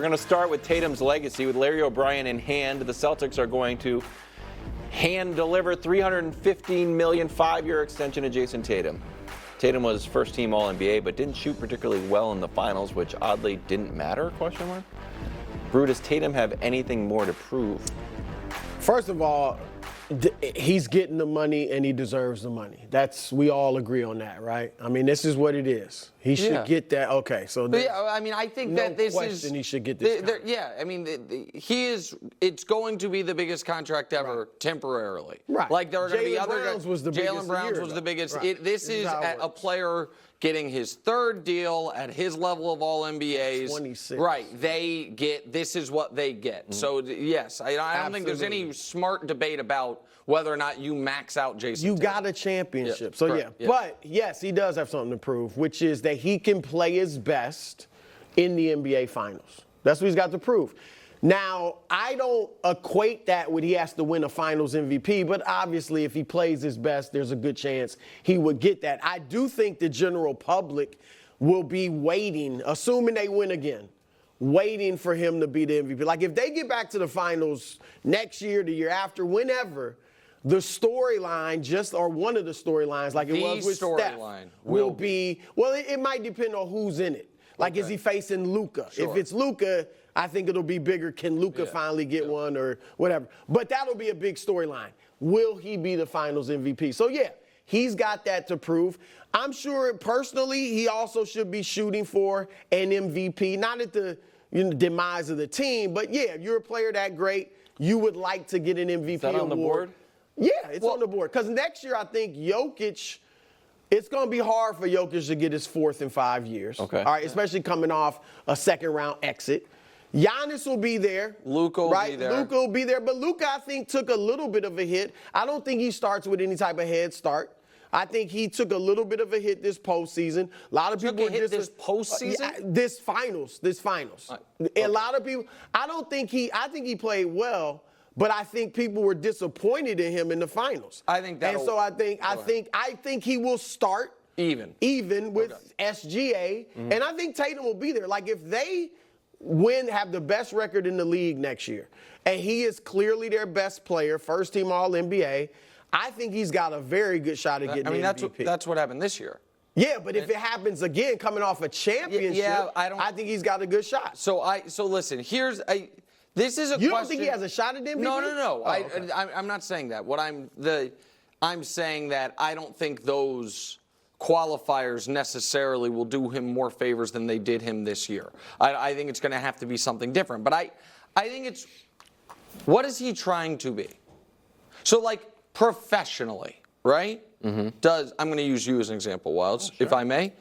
going to start with Tatum's legacy. With Larry O'Brien in hand, the Celtics are going to hand-deliver $315 million 5-year extension to Jason Tatum. Tatum was first-team All-NBA, but didn't shoot particularly well in the finals, which oddly didn't matter, question mark? Brew, does Tatum have anything more to prove? First of all, he's getting the money and he deserves the money. We all agree on that, right? I mean, this is what it is. He should get that. Okay, so I mean, I think that this is. He should get this. I mean, he is. It's going to be the biggest contract ever temporarily. Right. Like there are going to be other. Jaylen Browns was the biggest. Right. This is a player getting his third deal at his level of all NBAs. 26. Right. This is what they get. Mm-hmm. So, yes, I don't think there's any smart debate about whether or not you max out Jason Tatum. You got a championship. Yeah, so, correct. yeah. But, yes, he does have something to prove, which is that he can play his best in the NBA Finals. That's what he's got to prove. Now, I don't equate that with he has to win a Finals MVP, but obviously if he plays his best, there's a good chance he would get that. I do think the general public will be waiting, assuming they win again, waiting for him to be the MVP. Like if they get back to the Finals next year, the year after, whenever, the storyline, or one of the storylines, like it was with Steph, will be, well, it might depend on who's in it. Like, is he facing Luka? Sure. If it's Luka, I think it'll be bigger. Can Luka finally get one or whatever? But that'll be a big storyline. Will he be the Finals MVP? So, yeah, he's got that to prove. I'm sure personally he also should be shooting for an MVP, not at the demise of the team, but, yeah, if you're a player that great, you would like to get an MVP Is that on award. the board? Yeah, it's on the board. Because next year I think Jokic – it's going to be hard for Jokic to get his fourth in 5 years. Okay. All right, especially coming off a second-round exit. Giannis will be there. Luka will be there. Luka will be there. But Luka, I think, took a little bit of a hit. I don't think he starts with any type of head start. I think he took a little bit of a hit this postseason. A lot of people hit this postseason? This finals. A lot of people. I think he played well. But I think people were disappointed in him in the finals. I think that. And so I think he will start even with SGA, and I think Tatum will be there. Like if they have the best record in the league next year, and he is clearly their best player, first team All NBA, I think he's got a very good shot at getting the MVP. That's what happened this year. Yeah, but if it happens again, coming off a championship, I think he's got a good shot. So listen, this is a question. You don't think he has a shot at MVP? No. Oh, okay. I'm not saying that. I'm saying that I don't think those qualifiers necessarily will do him more favors than they did him this year. I think it's going to have to be something different. But I think it's, what is he trying to be? So like professionally, right? Mm-hmm. I'm going to use you as an example, Wildes, if I may.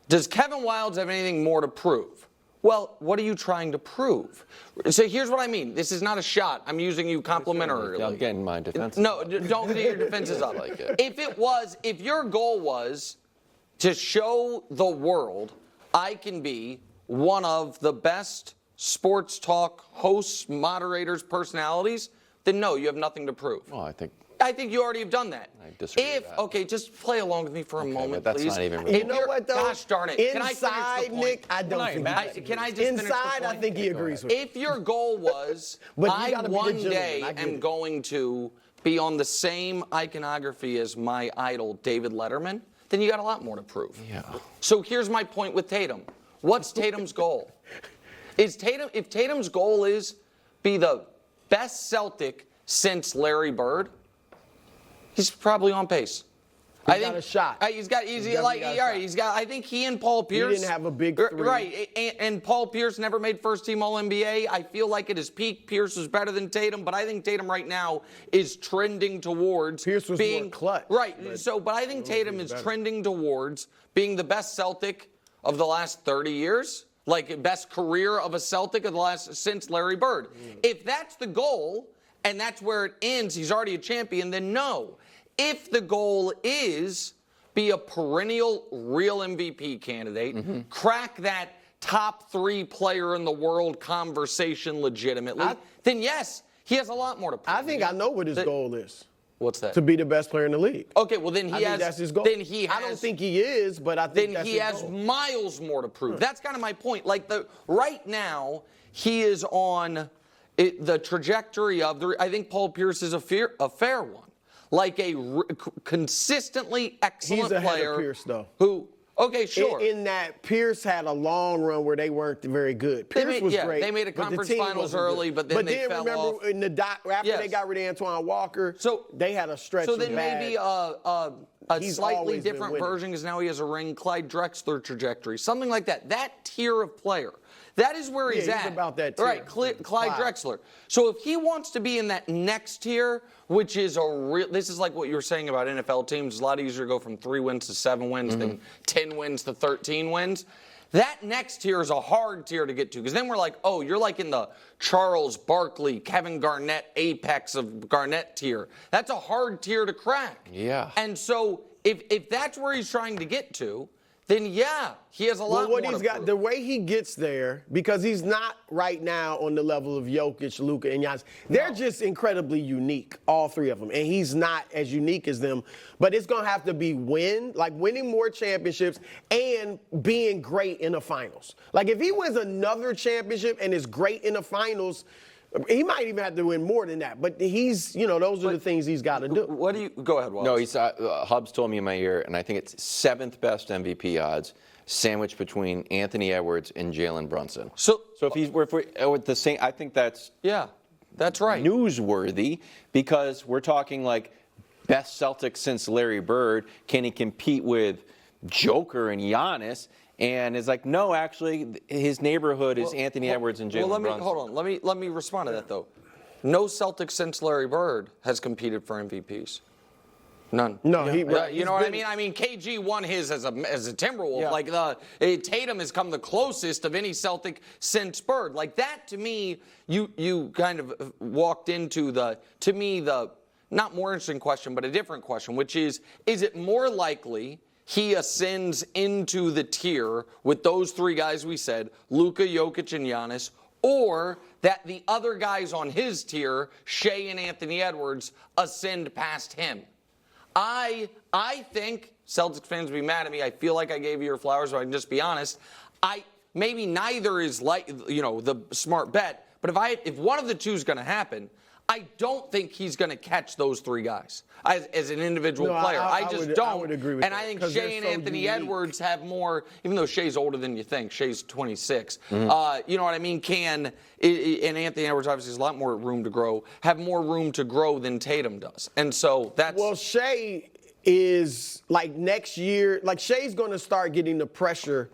Does Kevin Wildes have anything more to prove? Well, what are you trying to prove? So here's what I mean. This is not a shot. I'm using you complimentarily. I'm getting my defense. No, don't get your defenses up. Like it. If your goal was to show the world I can be one of the best sports talk hosts, moderators, personalities, then no, you have nothing to prove. Well, I think you already have done that. I disagree with that. Okay, just play along with me for a moment, but that's please. not even real. You know what, though? Gosh darn it. Inside, Nick, I don't think Can I just finish the point? I think he agrees with you. If your goal was, I one day am going to be on the same iconography as my idol, David Letterman, then you got a lot more to prove. Yeah. So here's my point with Tatum. What's Tatum's goal? If Tatum's goal is be the best Celtic since Larry Bird, he's probably on pace. He's got a shot. I think he and Paul Pierce. He didn't have a big three. Right, and Paul Pierce never made first team All NBA. I feel like at his peak, Pierce was better than Tatum, but I think Tatum right now is trending towards Pierce was being more clutch. Right. But I think Tatum is trending towards being the best Celtic of the last 30 years. Like best career of a Celtic of the last since Larry Bird. If that's the goal and that's where it ends, he's already a champion, then no. If the goal is be a perennial real MVP candidate, crack that top 3 player in the world conversation legitimately, then yes, he has a lot more to prove. I think I know what his goal is. What's that? To be the best player in the league. Okay, well then I think that's his goal. Then he has. I don't think he is, but I think then that's he his has goal. miles more to prove. That's kind of my point. Like right now, he is on the trajectory of I think Paul Pierce is a fair one, like a consistently excellent He's ahead player. of Pierce, though. Who? Okay, sure. In that Pierce had a long run where they weren't very good. Pierce was great. They made a but the conference team finals wasn't early, good. but then they fell remember off. in the after they got rid of Antoine Walker, So they had a stretch So of then bad. maybe a He's slightly always been different winning. version because now he has a ring, Clyde Drexler trajectory, something like that. That tier of player. That is where he's he's at. about that tier. Right, Clyde Drexler. So if he wants to be in that next tier, which is this is like what you were saying about NFL teams. It's a lot easier to go from 3 wins to 7 wins than 10 wins to 13 wins. That next tier is a hard tier to get to because then we're like, oh, you're like in the Charles Barkley, Kevin Garnett apex of Garnett tier. That's a hard tier to crack. Yeah. And so if that's where he's trying to get to, then yeah, he has a lot more. What he's got, the way he gets there, because he's not right now on the level of Jokic, Luka, and Giannis. They're just incredibly unique, all three of them, and he's not as unique as them. But it's gonna have to be winning more championships and being great in the finals. Like if he wins another championship and is great in the finals, he might even have to win more than that. But those are the things he's got to do. What do you go ahead, Wallace? No, he's Hubs told me in my ear, and I think it's 7th best MVP odds, sandwiched between Anthony Edwards and Jalen Brunson. So if we're with the same, I think that's that's right. newsworthy because we're talking like best Celtics since Larry Bird. Can he compete with Joker and Giannis? And it's like, no, actually, his neighborhood is Anthony Edwards and Jalen Brunson. Hold on. Let me respond to that, though. No Celtics since Larry Bird has competed for MVPs. None. No, you know what I mean? I mean, KG won his as a Timberwolf. Yeah. Like Tatum has come the closest of any Celtic since Bird. Like that, to me, you kind of walked into the not more interesting question, but a different question, which is it more likely he ascends into the tier with those 3 guys we said, Luka, Jokic, and Giannis, or that the other guys on his tier, Shea and Anthony Edwards, ascend past him? I think, Celtics fans will be mad at me, I feel like I gave you your flowers, but I can just be honest. Maybe neither is the smart bet, but if one of the two is going to happen, I don't think he's going to catch those 3 guys as an individual player. I just don't. I would agree with and that, I think 'cause Shea they're and so Anthony unique. Edwards have more, even though Shea's older than you think. Shea's 26. You know what I mean? And Anthony Edwards obviously has a lot more room to grow, have more room to grow than Tatum does. And so that's. Well, Shea is like next year, like Shea's going to start getting the pressure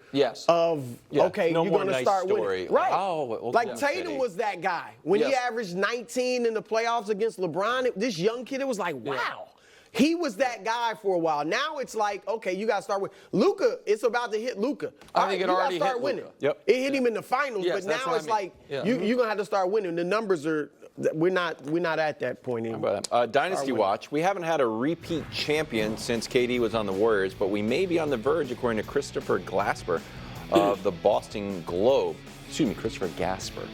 of, okay, no you're more going to nice start story. winning. Right. Oh, like okay. Tatum was that guy. When he averaged 19 in the playoffs against LeBron, this young kid, it was like, wow. He was that guy for a while. Now it's like, okay, you got to start with Luka. It's about to hit Luka. I think it already hit start winning. Luka. Yep. It hit him in the finals, but that's now what it's I mean. like you're going to have to start winning. The numbers are. We're not at that point anymore. Dynasty Watch. We haven't had a repeat champion since KD was on the Warriors, but we may be on the verge, according to Christopher Glasper of the Boston Globe. Excuse me, Christopher Gasper.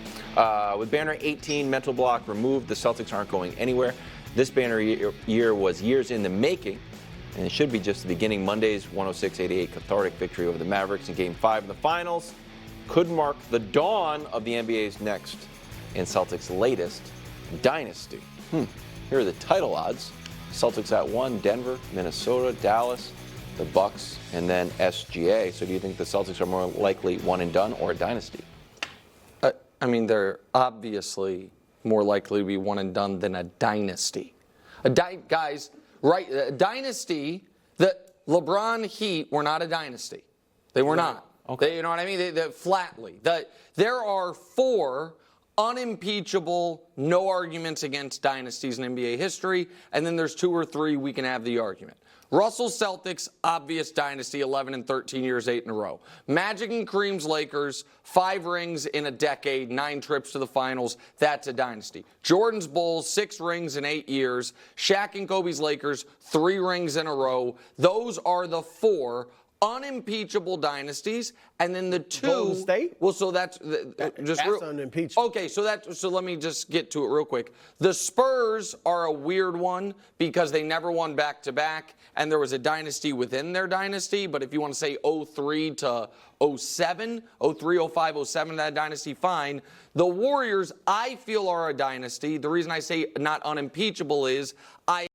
With banner 18, mental block removed, the Celtics aren't going anywhere. This banner year was years in the making, and it should be just the beginning. Monday's 106-88 cathartic victory over the Mavericks in Game 5 of the Finals could mark the dawn of the NBA's next and Celtics' latest dynasty. Here are the title odds. Celtics at 1, Denver, Minnesota, Dallas, the Bucks, and then SGA. So do you think the Celtics are more likely one and done or a dynasty? I mean, they're obviously more likely to be one and done than a dynasty. Guys, right? A dynasty, the LeBron Heat were not a dynasty. They were not. Okay. You know what I mean? Flatly. There are 4 unimpeachable, no arguments against dynasties in NBA history, and then there's 2 or 3 we can have the argument. Russell Celtics, obvious dynasty, 11 and 13 years, 8 in a row. Magic and Kareem's Lakers, 5 rings in a decade, 9 trips to the finals, that's a dynasty. Jordan's Bulls, 6 rings in 8 years. Shaq and Kobe's Lakers, 3 rings in a row. Those are the 4 unimpeachable dynasties, and then the two. Golden State? Well, so that's just That's unimpeachable. Okay, so let me just get to it real quick. The Spurs are a weird one because they never won back-to-back, and there was a dynasty within their dynasty. But if you want to say 03 to 07, 03, 05, 07, that dynasty, fine. The Warriors, I feel, are a dynasty. The reason I say not unimpeachable is I